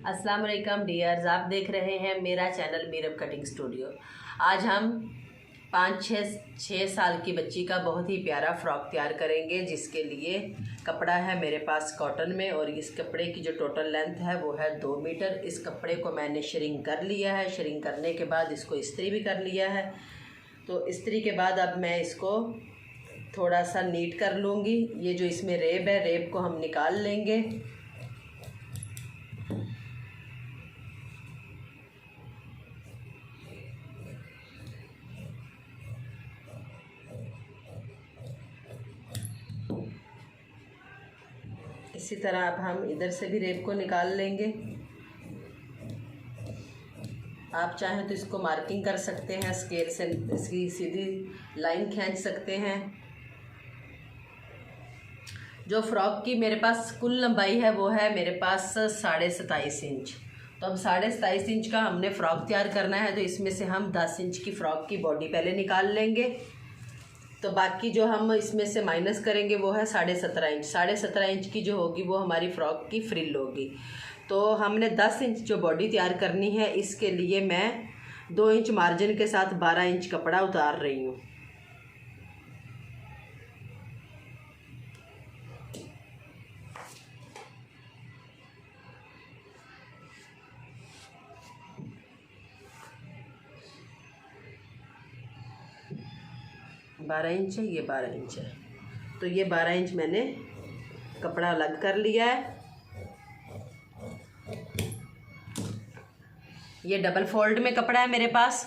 अस्सलाम वालेकुम डियर्स, आप देख रहे हैं मेरा चैनल मीरब कटिंग स्टूडियो। आज हम 5-6 साल की बच्ची का बहुत ही प्यारा फ़्रॉक तैयार करेंगे, जिसके लिए कपड़ा है मेरे पास कॉटन में और इस कपड़े की जो टोटल लेंथ है वो है 2 मीटर। इस कपड़े को मैंने श्रिंक कर लिया है। श्रिंक करने के बाद इसको इस्त्री भी कर लिया है। तो इस्त्री के बाद अब मैं इसको थोड़ा सा नीट कर लूँगी। ये जो इसमें रेब है, रेब को हम निकाल लेंगे। इसी तरह अब हम इधर से भी रेब को निकाल लेंगे। आप चाहें तो इसको मार्किंग कर सकते हैं, स्केल से इसकी सीधी लाइन खींच सकते हैं। जो फ़्रॉक की मेरे पास कुल लंबाई है वो है मेरे पास 27.5 इंच। तो अब 27.5 इंच का हमने फ़्रॉक तैयार करना है, तो इसमें से हम 10 इंच की फ़्रॉक की बॉडी पहले निकाल लेंगे। तो बाकी जो हम इसमें से माइनस करेंगे वो है 17.5 इंच। 17.5 इंच की जो होगी वो हमारी फ़्रॉक की फ्रिल होगी। तो हमने 10 इंच जो बॉडी तैयार करनी है, इसके लिए मैं 2 इंच मार्जिन के साथ 12 इंच कपड़ा उतार रही हूँ। बारह इंच है, ये 12 इंच है। तो ये 12 इंच मैंने कपड़ा अलग कर लिया है। ये डबल फोल्ड में कपड़ा है मेरे पास।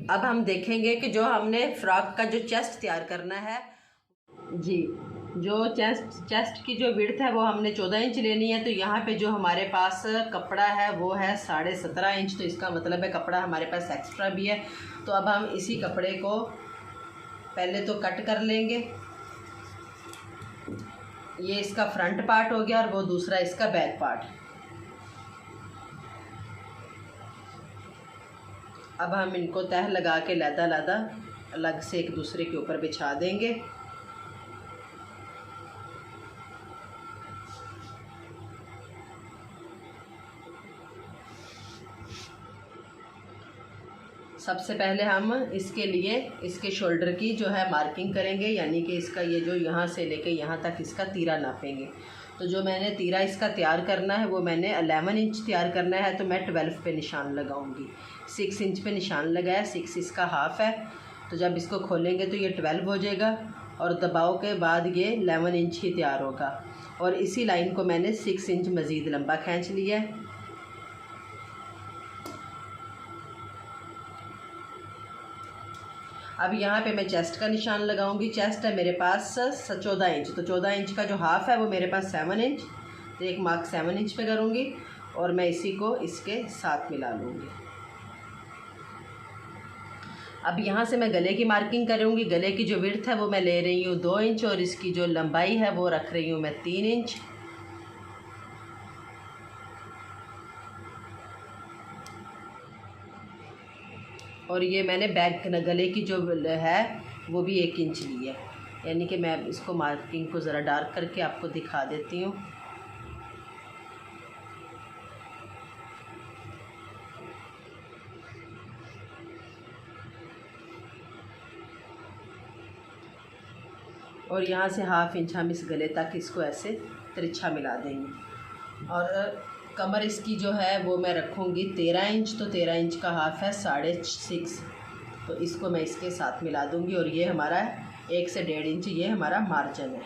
अब हम देखेंगे कि जो हमने फ्रॉक का जो चेस्ट तैयार करना है जी, जो चेस्ट की जो विड्थ है वो हमने 14 इंच लेनी है। तो यहाँ पे जो हमारे पास कपड़ा है वो है 17.5 इंच। तो इसका मतलब है कपड़ा हमारे पास एक्स्ट्रा भी है। तो अब हम इसी कपड़े को पहले तो कट कर लेंगे। ये इसका फ्रंट पार्ट हो गया और वो दूसरा इसका बैक पार्ट। अब हम इनको तह लगा के लैदा अलग से एक दूसरे के ऊपर बिछा देंगे। सबसे पहले हम इसके लिए इसके शोल्डर की जो है मार्किंग करेंगे, यानी कि इसका ये जो यहाँ से लेके यहाँ तक इसका तीरा नापेंगे। तो जो मैंने तीरा इसका तैयार करना है वो मैंने 11 इंच तैयार करना है। तो मैं 12 पे निशान लगाऊंगी। 6 इंच पे निशान लगाया, 6 इसका हाफ है। तो जब इसको खोलेंगे तो ये 12 हो जाएगा और दबाव के बाद ये 11 इंच ही तैयार होगा। और इसी लाइन को मैंने 6 इंच मज़ीद लंबा खींच लिया है। अब यहाँ पे मैं चेस्ट का निशान लगाऊंगी। चेस्ट है मेरे पास 14 इंच। तो 14 इंच का जो हाफ है वो मेरे पास 7 इंच। तो एक मार्क 7 इंच पे करूँगी और मैं इसी को इसके साथ मिला लूँगी। अब यहाँ से मैं गले की मार्किंग करूँगी। गले की जो विड्थ है वो मैं ले रही हूँ 2 इंच और इसकी जो लंबाई है वो रख रही हूँ मैं 3 इंच। और ये मैंने बैक गले की जो है वो भी 1 इंच ली है। यानी कि मैं इसको मार्किंग को ज़रा डार्क करके आपको दिखा देती हूँ। और यहाँ से हाफ इंच हम इस गले तक इसको ऐसे तिरछा मिला देंगे। और कमर इसकी जो है वो मैं रखूँगी 13 इंच। तो 13 इंच का हाफ है 6.5। तो इसको मैं इसके साथ मिला दूँगी। और ये हमारा 1 से 1.5 इंच ये हमारा मार्जिन है।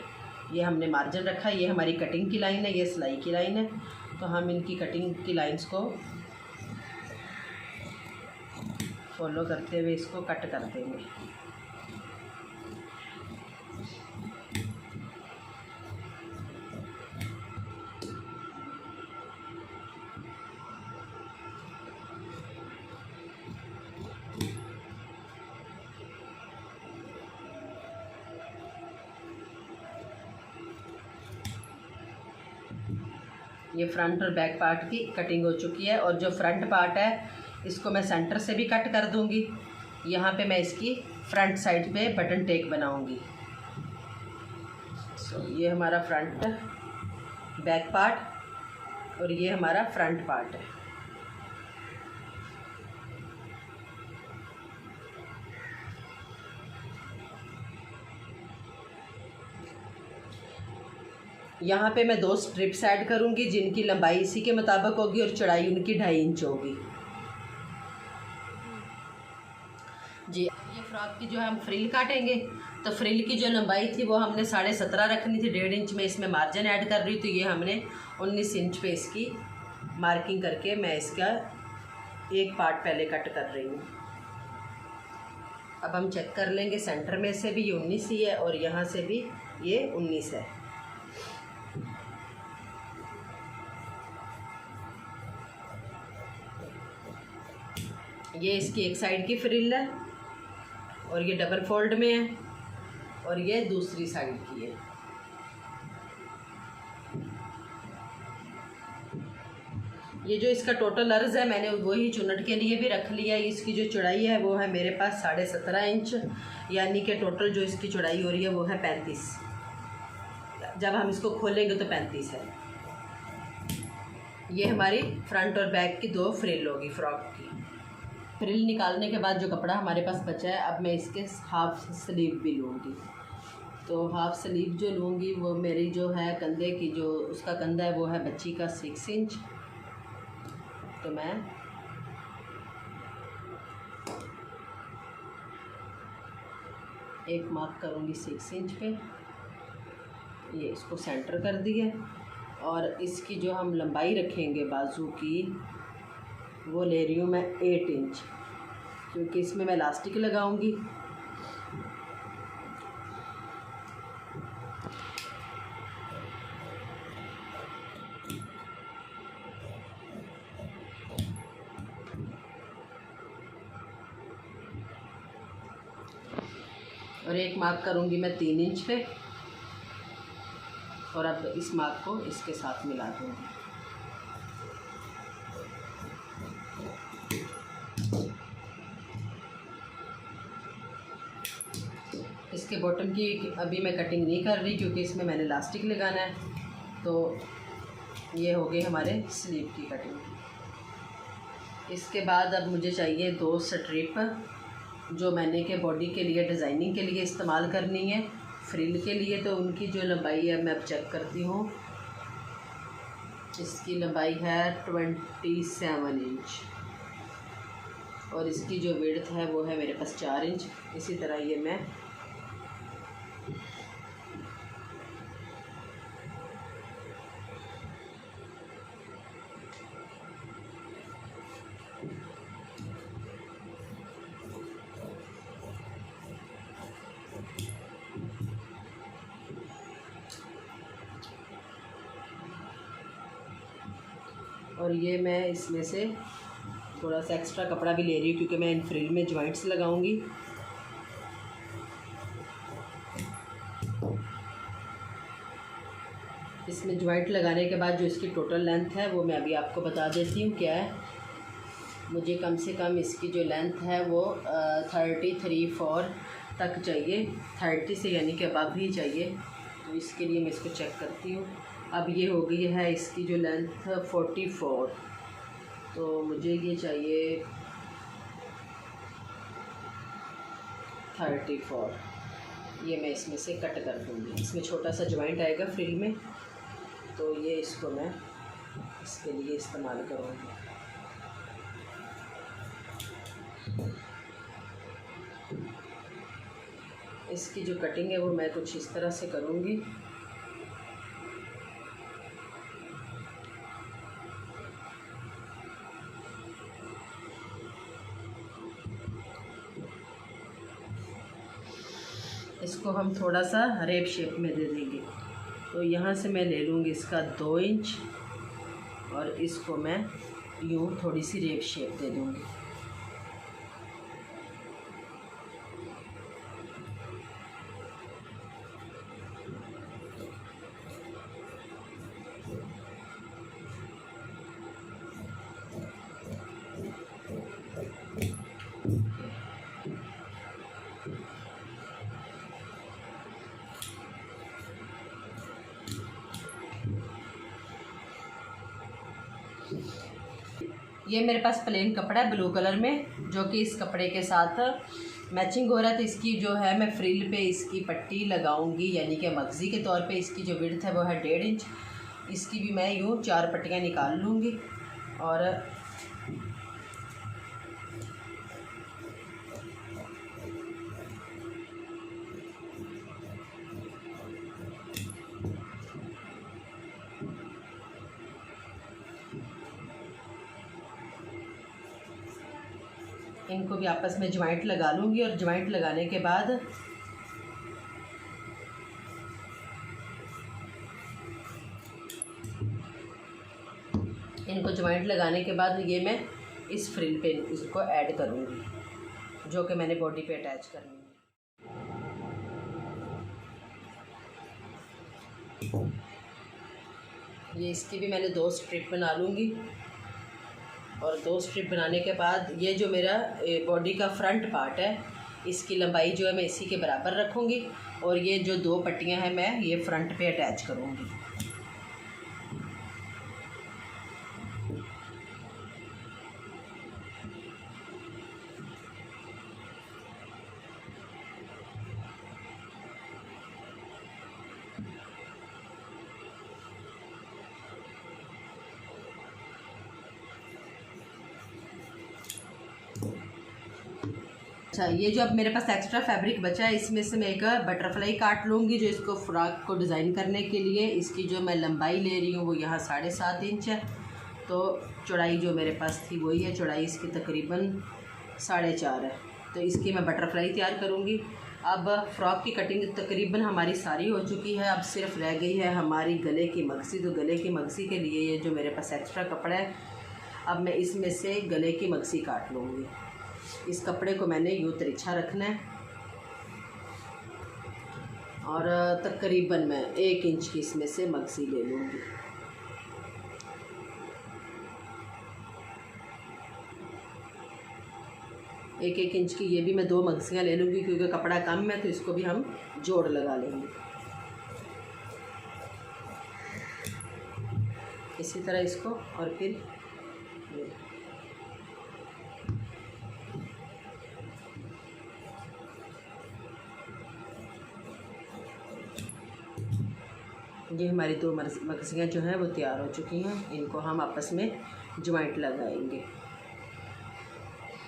ये हमने मार्जिन रखा। ये हमारी कटिंग की लाइन है, ये सिलाई की लाइन है। तो हम इनकी कटिंग की लाइंस को फॉलो करते हुए इसको कट कर देंगे। ये फ्रंट और बैक पार्ट की कटिंग हो चुकी है। और जो फ्रंट पार्ट है इसको मैं सेंटर से भी कट कर दूंगी। यहाँ पे मैं इसकी फ्रंट साइड पे बटन टेक बनाऊंगी। ये हमारा फ्रंट बैक पार्ट। और ये हमारा फ्रंट पार्ट है। यहाँ पे मैं 2 स्ट्रिप्स ऐड करूँगी जिनकी लंबाई इसी के मुताबिक होगी और चौड़ाई उनकी 2.5 इंच होगी जी। ये फ्रॉक की जो हम फ्रिल काटेंगे तो फ्रिल की जो लंबाई थी वो हमने 17.5 रखनी थी। 1.5 इंच में इसमें मार्जिन ऐड कर रही, तो ये हमने 19 इंच पे इसकी मार्किंग करके मैं इसका एक पार्ट पहले कट कर रही हूँ। अब हम चेक कर लेंगे, सेंटर में से भी ये 19 ही है और यहाँ से भी ये 19 है। ये इसकी एक साइड की फ्रिल है और ये डबल फोल्ड में है और ये दूसरी साइड की है। ये जो इसका टोटल अर्ज है मैंने वही चुन्नट के लिए भी रख लिया है। इसकी जो चौड़ाई है वो है मेरे पास 17.5 इंच, यानी कि टोटल जो इसकी चौड़ाई हो रही है वो है 35। जब हम इसको खोलेंगे तो 35 है। ये हमारी फ्रंट और बैक की 2 फ्रिल होगी फ्रॉक की। फ्रिल निकालने के बाद जो कपड़ा हमारे पास बचा है, अब मैं इसके हाफ स्लीव भी लूँगी। तो हाफ स्लीव जो लूँगी वो मेरी जो है कंधे की, जो उसका कंधा है वो है बच्ची का 6 इंच। तो मैं एक मार्क करूँगी 6 इंच पे, ये इसको सेंटर कर दिया। और इसकी जो हम लंबाई रखेंगे बाजू की वो ले रही हूँ मैं 8 इंच, क्योंकि इसमें मैं इलास्टिक लगाऊंगी। और एक मार्क करूंगी मैं 3 इंच पे, और अब इस मार्क को इसके साथ मिला दूंगी। इसके बॉटम की अभी मैं कटिंग नहीं कर रही क्योंकि इसमें मैंने इलास्टिक लगाना है। तो ये हो गई हमारे स्लीव की कटिंग। इसके बाद अब मुझे चाहिए 2 स्ट्रिप जो मैंने के बॉडी के लिए डिज़ाइनिंग के लिए इस्तेमाल करनी है। फ्रिल के लिए तो उनकी जो लंबाई है मैं अब चेक करती हूँ, इसकी लंबाई है 27 इंच और इसकी जो विड्थ है वो है मेरे पास 4 इंच। इसी तरह ये मैं और ये मैं इसमें से थोड़ा सा एक्स्ट्रा कपड़ा भी ले रही हूँ क्योंकि मैं इन फ्रिल में जॉइंट्स लगाऊंगी। इसमें जॉइंट लगाने के बाद जो इसकी टोटल लेंथ है वो मैं अभी आपको बता देती हूँ क्या है। मुझे कम से कम इसकी जो लेंथ है वो 33-4 तक चाहिए, 30 से यानी कि अबव ही चाहिए। तो इसके लिए मैं इसको चेक करती हूँ। अब ये हो गई है इसकी जो लेंथ 44, तो मुझे ये चाहिए 34। ये मैं इसमें से कट कर दूँगी। इसमें छोटा सा जॉइंट आएगा फ्रिल में, तो ये इसको मैं इसके लिए इस्तेमाल करूँगी। इसकी जो कटिंग है वो मैं कुछ इस तरह से करूँगी। इसको हम थोड़ा सा रेप शेप में दे देंगे। तो यहाँ से मैं ले लूँगी इसका 2 इंच और इसको मैं यूँ थोड़ी सी रेप शेप दे दूँगी। ये मेरे पास प्लेन कपड़ा है ब्लू कलर में, जो कि इस कपड़े के साथ मैचिंग हो रहा है। तो इसकी जो है मैं फ्रिल पे इसकी पट्टी लगाऊंगी, यानी कि मगज़ी के तौर पे इसकी जो विड्थ है वो है 1.5 इंच। इसकी भी मैं यूँ 4 पट्टियाँ निकाल लूँगी और इनको भी आपस में ज्वाइंट लगा लूँगी। और ज्वाइंट लगाने के बाद ये मैं इस फ्रिल पे इसको ऐड करूँगी, जो कि मैंने बॉडी पे अटैच करनी है। ये इसकी भी मैंने 2 स्ट्रिप बना लूँगी। और 2 स्ट्रिप बनाने के बाद ये जो मेरा बॉडी का फ्रंट पार्ट है, इसकी लंबाई जो है मैं इसी के बराबर रखूँगी। और ये जो 2 पट्टियाँ हैं मैं ये फ्रंट पे अटैच करूँगी। अच्छा, ये जो अब मेरे पास एक्स्ट्रा फैब्रिक बचा है, इसमें से मैं एक बटरफ्लाई काट लूँगी, जो इसको फ्रॉक को डिज़ाइन करने के लिए। इसकी जो मैं लंबाई ले रही हूँ वो यहाँ 7.5 इंच है। तो चौड़ाई जो मेरे पास थी वही है, चौड़ाई इसकी तकरीबन 4.5 है। तो इसकी मैं बटरफ्लाई तैयार करूँगी। अब फ़्रॉक की कटिंग तकरीबन हमारी सारी हो चुकी है। अब सिर्फ रह गई है हमारी गले की मगसी। तो गले की मगसी के लिए ये जो मेरे पास एक्स्ट्रा कपड़ा है, अब मैं इसमें से गले की मगसी काट लूँगी। इस कपड़े को मैंने यूँ तिरछा रखना है और तकरीबन मैं 1 इंच की इसमें से मगसी ले लूँगी। एक इंच की ये भी मैं 2 मगसियाँ ले लूँगी, क्योंकि कपड़ा कम है तो इसको भी हम जोड़ लगा लेंगे। इसी तरह इसको और फिर ये हमारी 2 मगसियाँ जो हैं वो तैयार हो चुकी हैं। इनको हम आपस में ज्वाइंट लगाएंगे।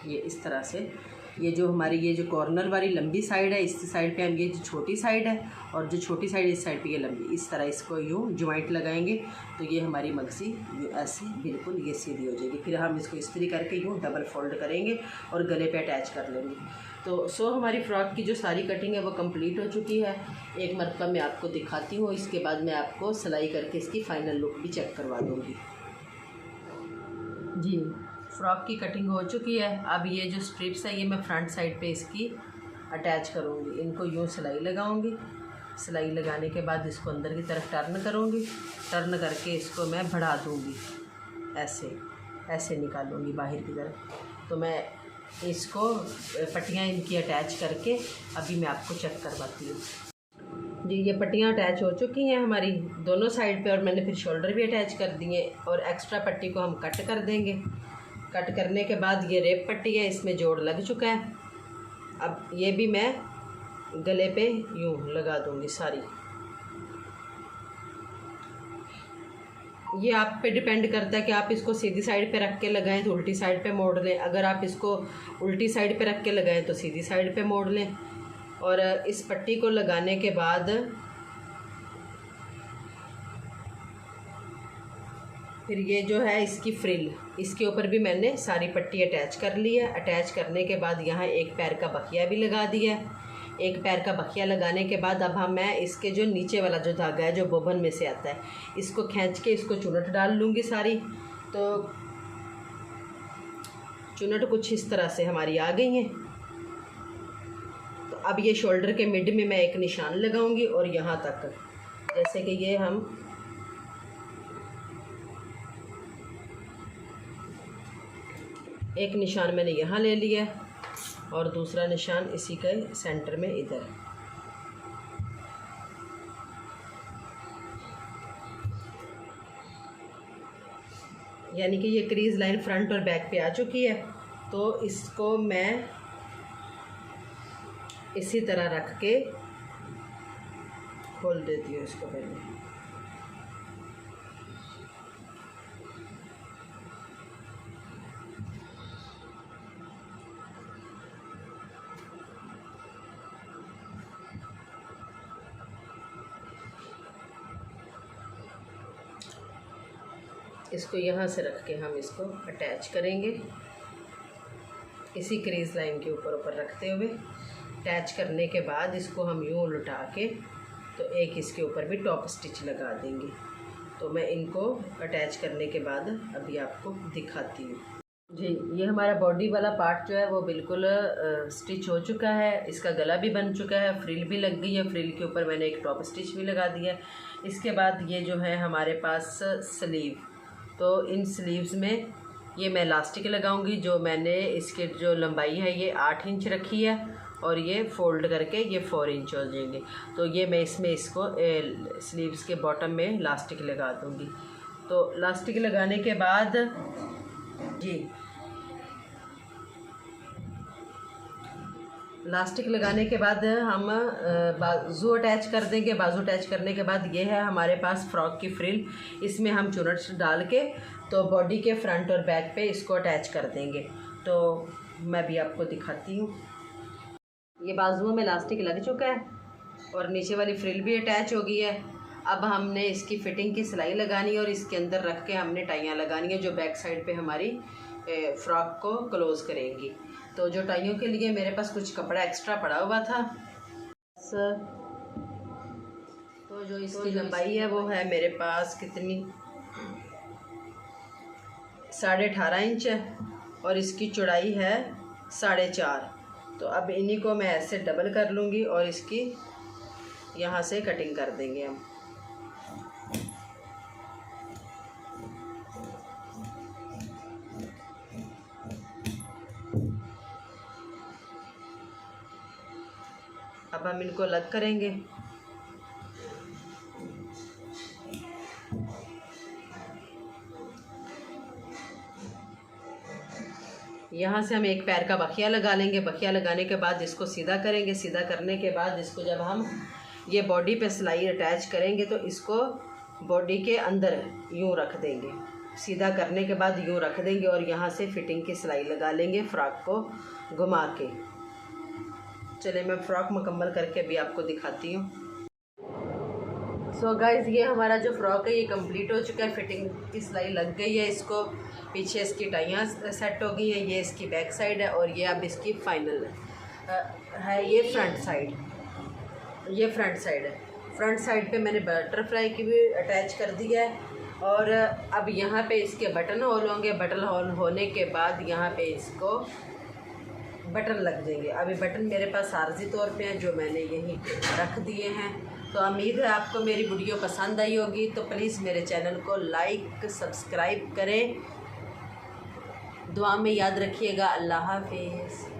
ये इस तरह से ये जो हमारी ये जो कॉर्नर वाली लंबी साइड है, इस साइड पे हम ये जो छोटी साइड है और जो छोटी साइड इस साइड पे ये लंबी, इस तरह इसको यूँ ज्वाइंट लगाएंगे तो ये हमारी मगसी ऐसे बिल्कुल ये सीधी हो जाएगी। फिर हम इसको इस्त्री करके यूँ डबल फोल्ड करेंगे और गले पे अटैच कर लेंगे। तो हमारी फ़्रॉक की जो सारी कटिंग है वो कंप्लीट हो चुकी है। एक मरतबा मैं आपको दिखाती हूँ, इसके बाद मैं आपको सिलाई करके इसकी फ़ाइनल लुक भी चेक करवा दूँगी। जी, फ़्रॉक की कटिंग हो चुकी है। अब ये जो स्ट्रिप्स है ये मैं फ्रंट साइड पे इसकी अटैच करूँगी। इनको यूँ सिलाई लगाऊँगी। सिलाई लगाने के बाद इसको अंदर की तरफ टर्न करूँगी। टर्न करके इसको मैं बढ़ा दूँगी, ऐसे निकालूँगी बाहर की तरफ। तो मैं इसको पट्टियाँ इनकी अटैच करके अभी मैं आपको चेक करवाती हूँ। जी, ये पट्टियाँ अटैच हो चुकी हैं हमारी दोनों साइड पे और मैंने फिर शोल्डर भी अटैच कर दिए। और एक्स्ट्रा पट्टी को हम कट कर देंगे। कट करने के बाद ये रेप पट्टी है, इसमें जोड़ लग चुका है। अब ये भी मैं गले पे यूँ लगा दूँगी सारी। ये आप पे डिपेंड करता है कि आप इसको सीधी साइड पे रख के लगाएं तो उल्टी साइड पे मोड़ लें। अगर आप इसको उल्टी साइड पे रख के लगाएं तो सीधी साइड पे मोड़ लें। और इस पट्टी को लगाने के बाद फिर ये जो है इसकी फ्रिल, इसके ऊपर भी मैंने सारी पट्टी अटैच कर ली है। अटैच करने के बाद यहाँ एक पैर का बखिया भी लगा दिया है। एक पैर का बखिया लगाने के बाद अब मैं इसके जो नीचे वाला जो धागा है जो बोबन में से आता है, इसको खींच के इसको चुनट डाल लूँगी सारी। तो चुनट कुछ इस तरह से हमारी आ गई हैं। तो अब ये शोल्डर के मिड में मैं एक निशान लगाऊंगी और यहाँ तक, जैसे कि ये हम एक निशान मैंने यहाँ ले लिया और दूसरा निशान इसी के सेंटर में इधर। यानी कि ये क्रीज़ लाइन फ्रंट और बैक पे आ चुकी है। तो इसको मैं इसी तरह रख के खोल देती हूँ इसको पहले। इसको यहाँ से रख के हम इसको अटैच करेंगे, इसी क्रीज़ लाइन के ऊपर रखते हुए। अटैच करने के बाद इसको हम यूँ उल्टा के तो एक इसके ऊपर भी टॉप स्टिच लगा देंगे। तो मैं इनको अटैच करने के बाद अभी आपको दिखाती हूँ। जी, ये हमारा बॉडी वाला पार्ट जो है वो बिल्कुल स्टिच हो चुका है। इसका गला भी बन चुका है, फ्रिल भी लग गई है, फ्रिल के ऊपर मैंने एक टॉप स्टिच भी लगा दिया है। इसके बाद ये जो है हमारे पास स्लीव, तो इन स्लीव्स में ये मैं इलास्टिक लगाऊंगी। जो मैंने इसके जो लंबाई है ये 8 इंच रखी है और ये फोल्ड करके ये 4 इंच हो जाएंगे। तो ये मैं इसमें इसको स्लीव्स के बॉटम में इलास्टिक लगा दूंगी। तो इलास्टिक लगाने के बाद जी, इलास्टिक लगाने के बाद हम बाजू अटैच कर देंगे। बाजू अटैच करने के बाद ये है हमारे पास फ्रॉक की फ्रिल। इसमें हम चुनट डाल के तो बॉडी के फ्रंट और बैक पे इसको अटैच कर देंगे। तो मैं भी आपको दिखाती हूँ। ये बाजुओं में इलास्टिक लग चुका है और नीचे वाली फ्रिल भी अटैच हो गई है। अब हमने इसकी फ़िटिंग की सिलाई लगानी है और इसके अंदर रख के हमने टाइयाँ लगानी है जो बैक साइड पे हमारी फ़्रॉक को क्लोज़ करेंगी। तो जो टाइयों के लिए मेरे पास कुछ कपड़ा एक्स्ट्रा पड़ा हुआ था, तो जो इसकी लंबाई है वो है मेरे पास कितनी 18.5 इंच है और इसकी चौड़ाई है 4.5। तो अब इन्हीं को मैं ऐसे डबल कर लूँगी और इसकी यहाँ से कटिंग कर देंगे हम। अब हम इनको अलग करेंगे। यहाँ से हम एक पैर का बखिया लगा लेंगे। बखिया लगाने के बाद इसको सीधा करेंगे। सीधा करने के बाद इसको जब हम ये बॉडी पे सिलाई अटैच करेंगे तो इसको बॉडी के अंदर यूँ रख देंगे। सीधा करने के बाद यूँ रख देंगे और यहाँ से फिटिंग की सिलाई लगा लेंगे फ्रॉक को घुमा के। चले मैं फ़्रॉक मुकम्मल करके भी आपको दिखाती हूँ। सो गाइज़, ये हमारा जो फ़्रॉक है ये कंप्लीट हो चुका है। फिटिंग की सिलाई लग गई है। इसको पीछे इसकी टाइयाँ सेट हो गई हैं। ये इसकी बैक साइड है और ये अब इसकी फाइनल है। ये फ्रंट साइड, ये फ्रंट साइड है। फ्रंट साइड पे मैंने बटरफ्लाई की भी अटैच कर दिया है और अब यहाँ पे इसके बटन होल होंगे। बटन होल होने के बाद यहाँ पे इसको बटन लग जाएंगे। अभी बटन मेरे पास आर्जी तौर पे हैं जो मैंने यहीं रख दिए हैं। तो उम्मीद है आपको मेरी वीडियो पसंद आई होगी। तो प्लीज़ मेरे चैनल को लाइक सब्सक्राइब करें। दुआ में याद रखिएगा। अल्लाह हाफिज़।